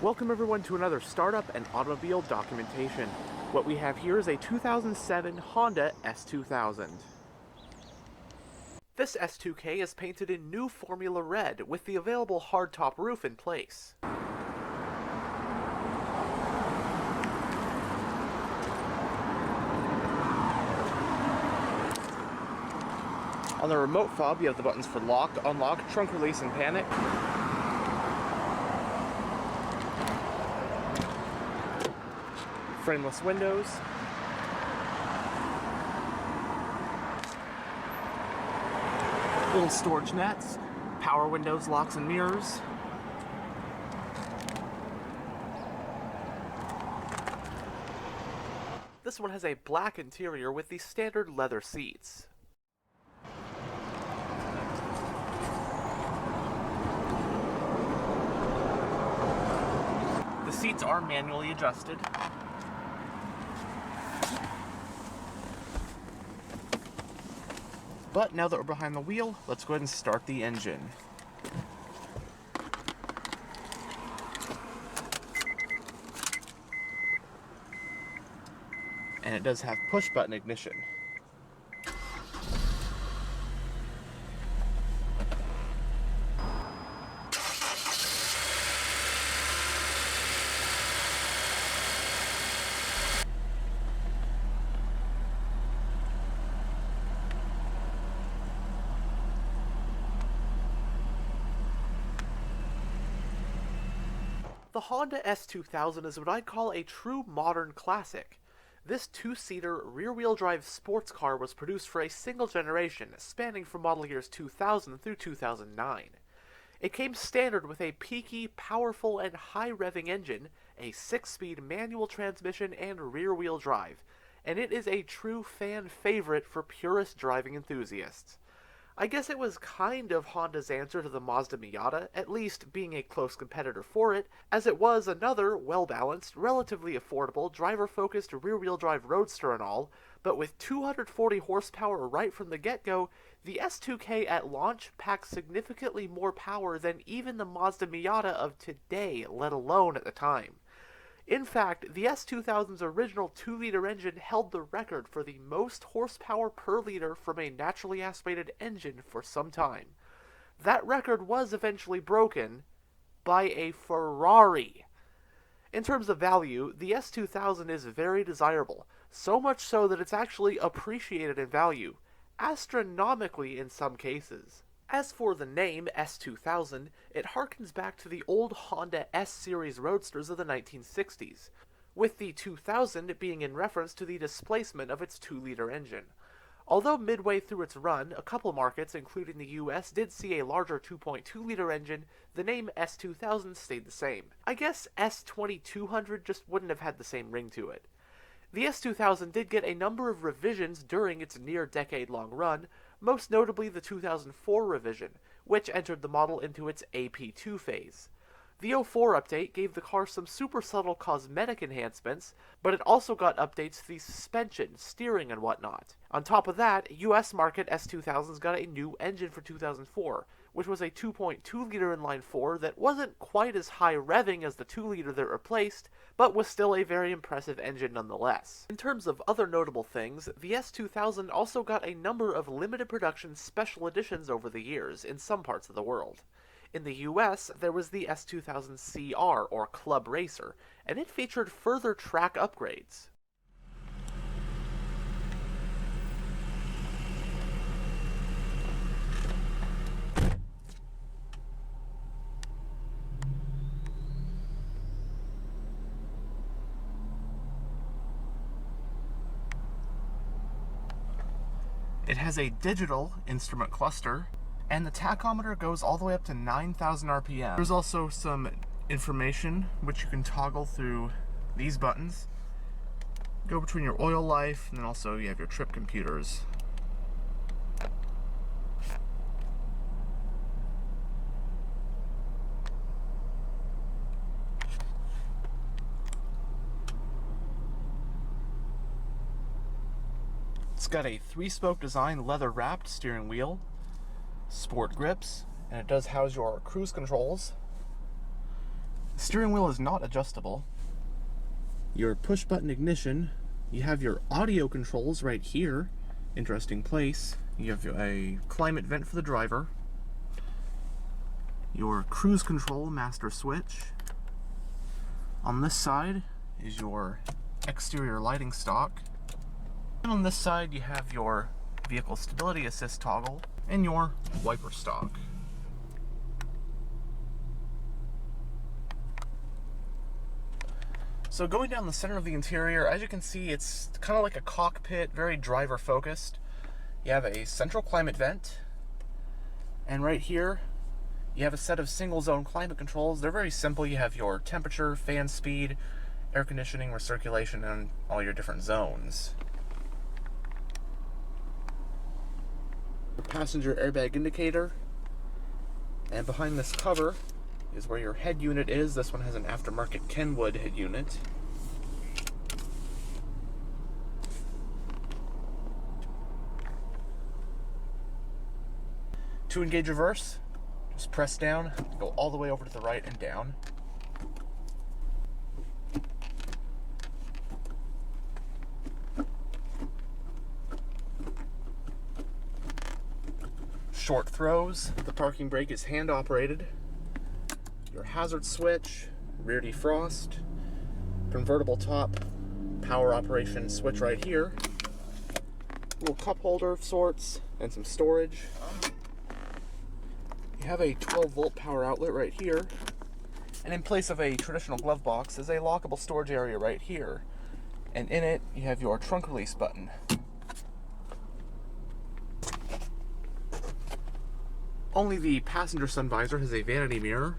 Welcome everyone to another startup and automobile documentation. What we have here is a 2007 Honda S2000. This S2K is painted in new Formula Red with the available hardtop roof in place. On the remote fob, you have the buttons for lock, unlock, trunk release, and panic. Frameless windows. Little storage nets. Power windows, locks, and mirrors. This one has a black interior with the standard leather seats. The seats are manually adjusted. But now that we're behind the wheel, let's go ahead and start the engine. And it does have push-button ignition. The Honda S2000 is what I'd call a true modern classic. This two-seater, rear-wheel drive sports car was produced for a single generation, spanning from model years 2000 through 2009. It came standard with a peaky, powerful, and high-revving engine, a 6-speed manual transmission, and rear-wheel drive, and it is a true fan favorite for purist driving enthusiasts. I guess it was kind of Honda's answer to the Mazda Miata, at least being a close competitor for it, as it was another well-balanced, relatively affordable, driver-focused rear-wheel drive roadster and all, but with 240 horsepower right from the get-go, the S2K at launch packs significantly more power than even the Mazda Miata of today, let alone at the time. In fact, the S2000's original 2-liter engine held the record for the most horsepower per liter from a naturally aspirated engine for some time. That record was eventually broken by a Ferrari. In terms of value, the S2000 is very desirable, so much so that it's actually appreciated in value, astronomically in some cases. As for the name S2000, it harkens back to the old Honda S-Series Roadsters of the 1960s, with the 2000 being in reference to the displacement of its 2-liter engine. Although midway through its run, a couple markets, including the US, did see a larger 2.2-liter engine, the name S2000 stayed the same. I guess S2200 just wouldn't have had the same ring to it. The S2000 did get a number of revisions during its near-decade-long run, most notably the 2004 revision, which entered the model into its AP2 phase. The 04 update gave the car some super subtle cosmetic enhancements, but it also got updates to the suspension, steering, and whatnot. On top of that, US market S2000s got a new engine for 2004, which was a 2.2-liter inline-4 that wasn't quite as high-revving as the 2-liter that replaced, but was still a very impressive engine nonetheless. In terms of other notable things, the S2000 also got a number of limited production special editions over the years in some parts of the world. In the US, there was the S2000 CR, or Club Racer, and it featured further track upgrades. It has a digital instrument cluster, and the tachometer goes all the way up to 9,000 RPM. There's also some information which you can toggle through these buttons. Go between your oil life, and then also you have your trip computers. It's got a 3-spoke design leather-wrapped steering wheel, sport grips, and it does house your cruise controls. Steering wheel is not adjustable. Your push button ignition. You have your audio controls right here. Interesting place. You have a climate vent for the driver. Your cruise control master switch. On this side is your exterior lighting stock. And on this side you have your vehicle stability assist toggle and your wiper stock. So going down the center of the interior, as you can see, it's kind of like a cockpit, very driver focused. You have a central climate vent, and right here you have a set of single zone climate controls. They're very simple. You have your temperature, fan speed, air conditioning, recirculation, and all your different zones. Passenger airbag indicator, and behind this cover is where your head unit is. This one has an aftermarket Kenwood head unit. To engage reverse, just press down, go all the way over to the right and down. Short throws, the parking brake is hand operated. Your hazard switch, rear defrost, convertible top, power operation switch right here, little cup holder of sorts, and some storage. You have a 12-volt power outlet right here, and in place of a traditional glove box is a lockable storage area right here, and in it you have your trunk release button. Only the passenger sun visor has a vanity mirror,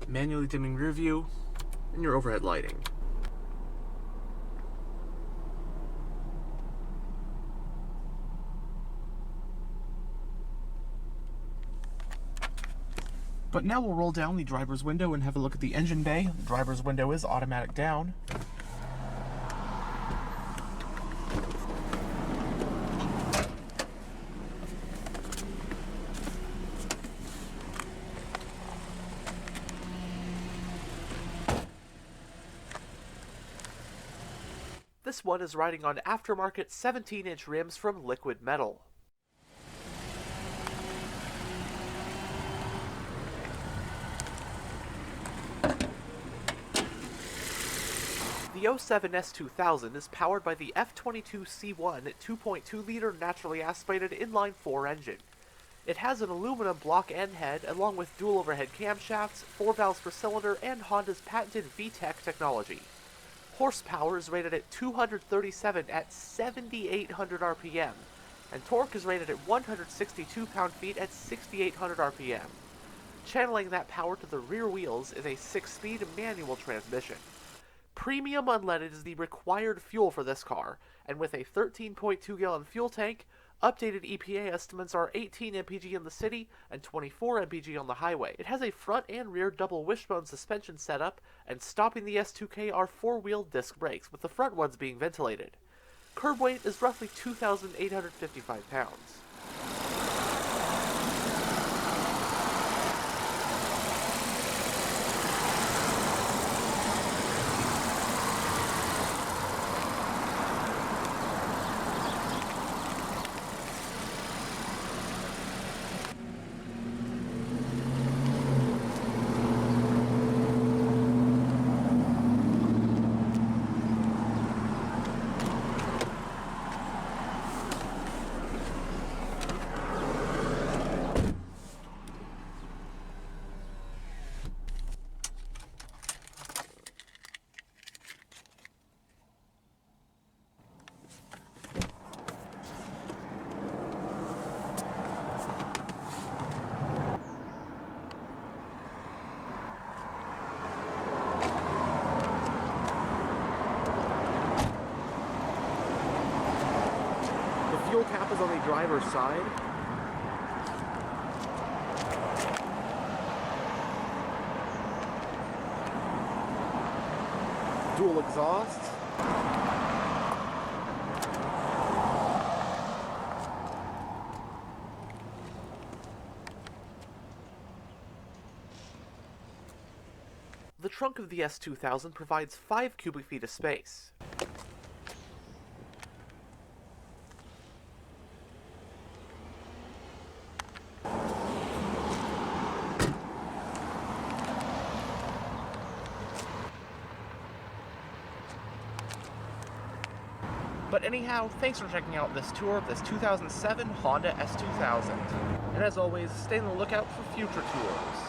manually dimming rear view, and your overhead lighting. But now we'll roll down the driver's window and have a look at the engine bay. The driver's window is automatic down. This one is riding on aftermarket 17-inch rims from Liquid Metal. The 07 S2000 is powered by the F22C1 2.2-liter naturally aspirated inline-4 engine. It has an aluminum block end head along with dual overhead camshafts, 4 valves per cylinder, and Honda's patented VTEC technology. Horsepower is rated at 237 at 7,800 RPM, and torque is rated at 162 pound-feet at 6,800 RPM. Channeling that power to the rear wheels is a 6-speed manual transmission. Premium unleaded is the required fuel for this car, and with a 13.2-gallon fuel tank, updated EPA estimates are 18 mpg in the city and 24 mpg on the highway. It has a front and rear double wishbone suspension setup, and stopping the S2K are 4-wheel disc brakes, with the front ones being ventilated. Curb weight is roughly 2,855 pounds. Fuel cap is on the driver's side. Dual exhaust. The trunk of the S2000 provides 5 cubic feet of space. But anyhow, thanks for checking out this tour of this 2007 Honda S2000. And as always, stay on the lookout for future tours.